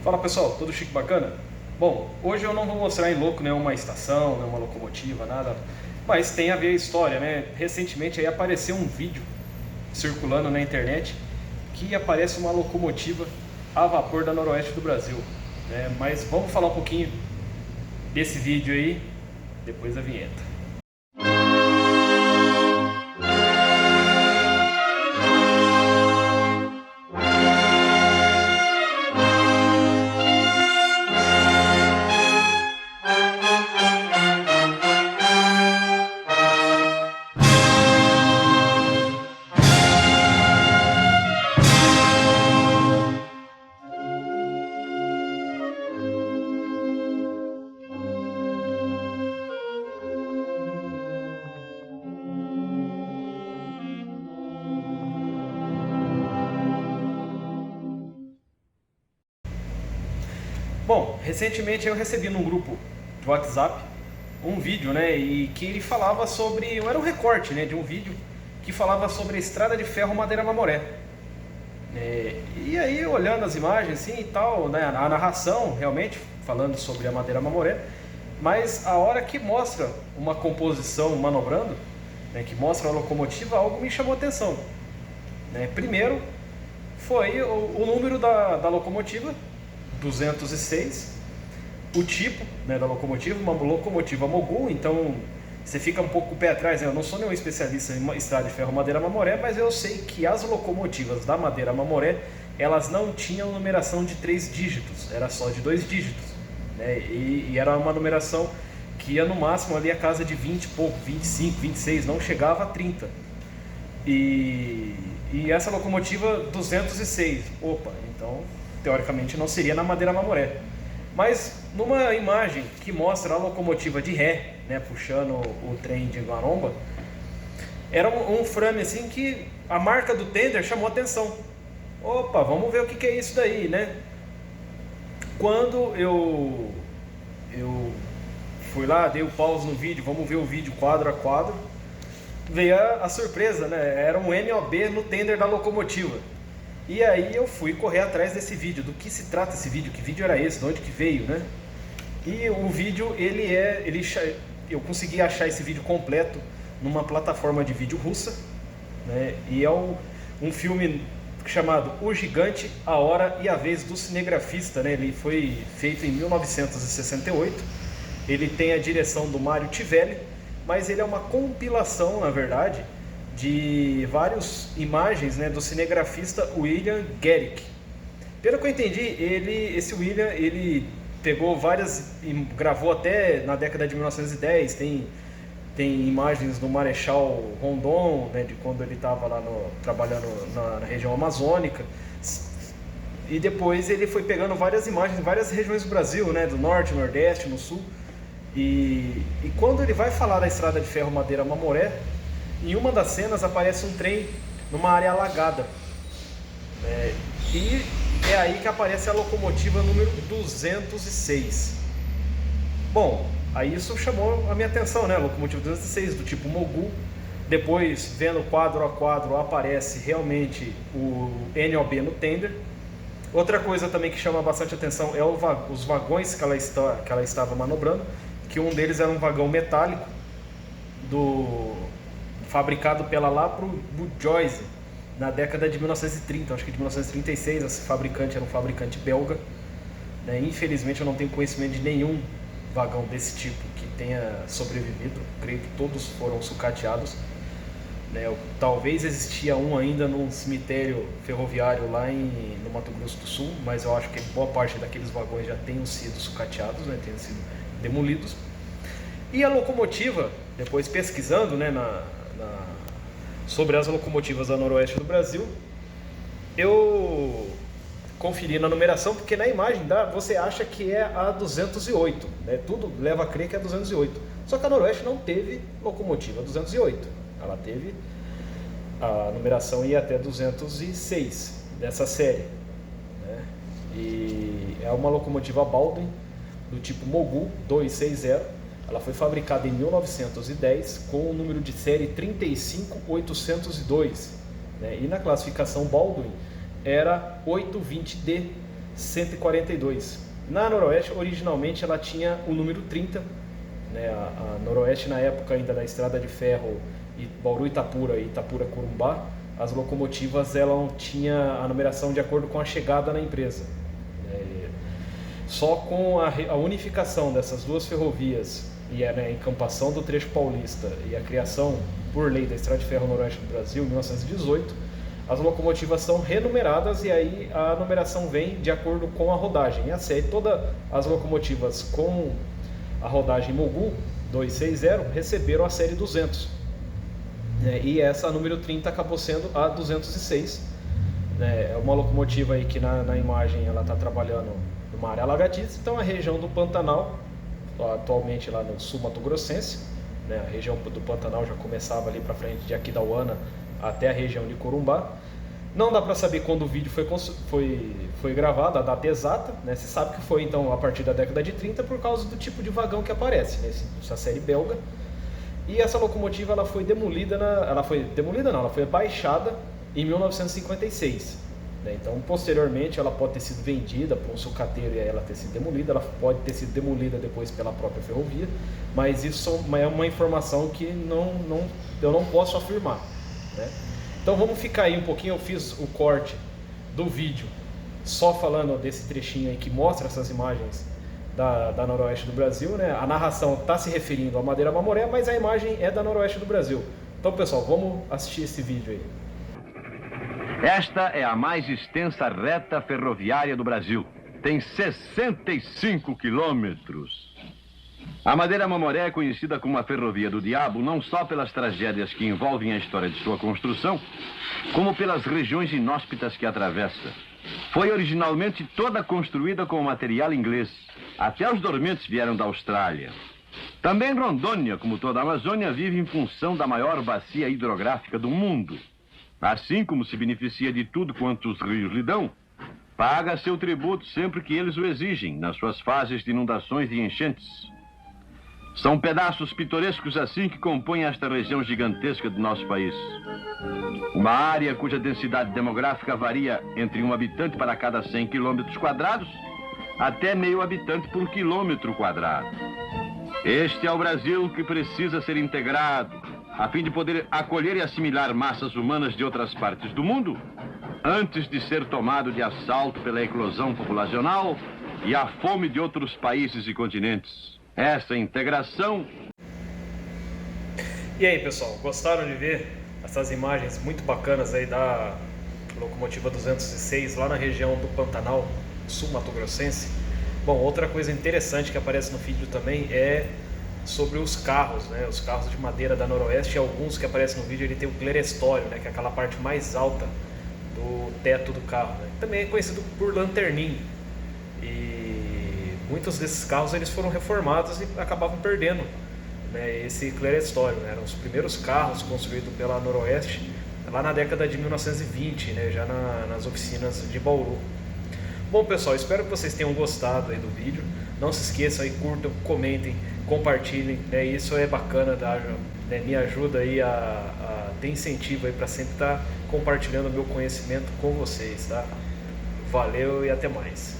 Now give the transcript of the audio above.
Fala pessoal, tudo chique bacana? Bom, hoje eu não vou mostrar em louco nenhuma estação, nenhuma locomotiva, nada, mas tem a ver a história, né? Recentemente aí apareceu um vídeo circulando na internet que aparece uma locomotiva a vapor da Noroeste do Brasil, né? Mas vamos falar um pouquinho desse vídeo aí depois da vinheta. Bom, recentemente eu recebi num grupo de WhatsApp um vídeo, né, e que ele falava sobre, era um recorte, né, de um vídeo que falava sobre a estrada de ferro Madeira Mamoré. E aí, olhando as imagens assim e tal, né, a narração realmente falando sobre a Madeira Mamoré, mas a hora que mostra uma composição manobrando, né, que mostra a locomotiva, algo me chamou a atenção, né? Primeiro foi o número da locomotiva, 206, o tipo, né, da locomotiva, uma locomotiva Mogul, então você fica um pouco com o pé atrás, né? Eu não sou nenhum especialista em estrada de ferro Madeira Mamoré, mas eu sei que as locomotivas da Madeira Mamoré, elas não tinham numeração de 3 dígitos, era só de 2 dígitos, né? E era uma numeração que ia no máximo ali a casa de 20 e pouco, 25, 26, não chegava a 30. E essa locomotiva 206, opa, então teoricamente não seria na Madeira Mamoré. Mas numa imagem que mostra a locomotiva de ré, né, puxando o trem de maromba, era um frame assim que a marca do tender chamou a atenção. Opa, vamos ver o que é isso daí, né? Quando eu fui lá, dei o pause no vídeo, vamos ver o vídeo quadro a quadro, veio a surpresa, né? Era um MOB no tender da locomotiva. E aí eu fui correr atrás desse vídeo, do que se trata esse vídeo, que vídeo era esse, de onde que veio, né? E o vídeo, eu consegui achar esse vídeo completo numa plataforma de vídeo russa, né? E é um filme chamado O Gigante, a Hora e a Vez do Cinegrafista, né? Ele foi feito em 1968, ele tem a direção do Mário Tivelli, mas ele é uma compilação, na verdade, de várias imagens, né, do cinegrafista William Garrick. Pelo que eu entendi, esse William, ele pegou várias e gravou até na década de 1910, tem imagens do Marechal Rondon, né, de quando ele estava lá trabalhando na região amazônica, e depois ele foi pegando várias imagens em várias regiões do Brasil, né, do norte, nordeste, no sul, e quando ele vai falar da estrada de ferro Madeira Mamoré, em uma das cenas aparece um trem numa área alagada, né? E é aí que aparece a locomotiva número 206. Bom, aí isso chamou a minha atenção, né? A locomotiva 206 do tipo Mogul. Depois, vendo quadro a quadro, aparece realmente o NOB no tender. Outra coisa também que chama bastante atenção é os vagões que ela estava manobrando, que um deles era um vagão metálico fabricado pela Lapro Joyce na década de 1930, acho que de 1936. Esse fabricante era um fabricante belga, né? Infelizmente eu não tenho conhecimento de nenhum vagão desse tipo que tenha sobrevivido, creio que todos foram sucateados, né? Talvez existia um ainda num cemitério ferroviário lá no Mato Grosso do Sul, mas eu acho que boa parte daqueles vagões já tenham sido sucateados, né? Tenham sido demolidos. E a locomotiva, depois pesquisando, né, sobre as locomotivas da Noroeste do Brasil, eu conferi na numeração, porque na imagem você acha que é a 208, né? Tudo leva a crer que é a 208. Só que a Noroeste não teve locomotiva 208, ela teve a numeração ia até 206 dessa série, né? E é uma locomotiva Baldwin do tipo Mogul 260. Ela foi fabricada em 1910 com o número de série 35802, né? E na classificação Baldwin era 820D, 142. Na Noroeste, originalmente, ela tinha o número 30, né? A Noroeste, na época ainda da Estrada de Ferro Bauru-Itapura e Itapura-Corumbá, as locomotivas elas tinham a numeração de acordo com a chegada na empresa. Só com a unificação dessas duas ferrovias e a encampação do trecho paulista e a criação por lei da Estrada de Ferro Noroeste do Brasil, em 1918, as locomotivas são renumeradas e aí a numeração vem de acordo com a rodagem. E a série, todas as locomotivas com a rodagem Mogu 260 receberam a série 200. E essa número 30 acabou sendo a 206. É uma locomotiva aí que na imagem ela está trabalhando numa área alagadiça, então a região do Pantanal, atualmente lá no sul Mato-Grossense, né? A região do Pantanal já começava ali para frente de Aquidauana até a região de Corumbá. Não dá para saber quando o vídeo foi gravado, a data exata, né? Se sabe que foi então a partir da década de 30 por causa do tipo de vagão que aparece, né? Essa série belga. E essa locomotiva ela foi baixada em 1956. Né? Então, posteriormente, ela pode ter sido vendida para um sucateiro e ela ter sido demolida. Ela pode ter sido demolida depois pela própria ferrovia, mas isso é uma informação que eu não posso afirmar. Né? Então, vamos ficar aí um pouquinho. Eu fiz o corte do vídeo só falando desse trechinho aí que mostra essas imagens da Noroeste do Brasil, né? A narração está se referindo à Madeira Mamoré, mas a imagem é da Noroeste do Brasil. Então, pessoal, vamos assistir esse vídeo aí. Esta é a mais extensa reta ferroviária do Brasil. Tem 65 quilômetros. A Madeira Mamoré é conhecida como a Ferrovia do Diabo, não só pelas tragédias que envolvem a história de sua construção, como pelas regiões inóspitas que atravessa. Foi originalmente toda construída com material inglês. Até os dormentes vieram da Austrália. Também Rondônia, como toda a Amazônia, vive em função da maior bacia hidrográfica do mundo. Assim como se beneficia de tudo quanto os rios lhe dão, paga seu tributo sempre que eles o exigem, nas suas fases de inundações e enchentes. São pedaços pitorescos assim que compõem esta região gigantesca do nosso país. Uma área cuja densidade demográfica varia entre um habitante para cada 100 quilômetros quadrados até meio habitante por quilômetro quadrado. Este é o Brasil que precisa ser integrado a fim de poder acolher e assimilar massas humanas de outras partes do mundo, antes de ser tomado de assalto pela eclosão populacional e a fome de outros países e continentes. Essa integração... E aí, pessoal, gostaram de ver essas imagens muito bacanas aí da locomotiva 206 lá na região do Pantanal, sul Mato-Grossense? Bom, outra coisa interessante que aparece no vídeo também é sobre os carros, né? Os carros de madeira da Noroeste, alguns que aparecem no vídeo, ele tem o clerestório, né? Que é aquela parte mais alta do teto do carro, né? Também é conhecido por lanterninho. E muitos desses carros eles foram reformados e acabavam perdendo, né, esse clerestório, né? Eram os primeiros carros construídos pela Noroeste lá na década de 1920, né? Já nas oficinas de Bauru. Bom, pessoal, espero que vocês tenham gostado aí do vídeo. Não se esqueçam aí, curtam, comentem, compartilhem, né? Isso é bacana, né? Me ajuda aí a ter incentivo aí para sempre estar compartilhando o meu conhecimento com vocês, tá? Valeu e até mais.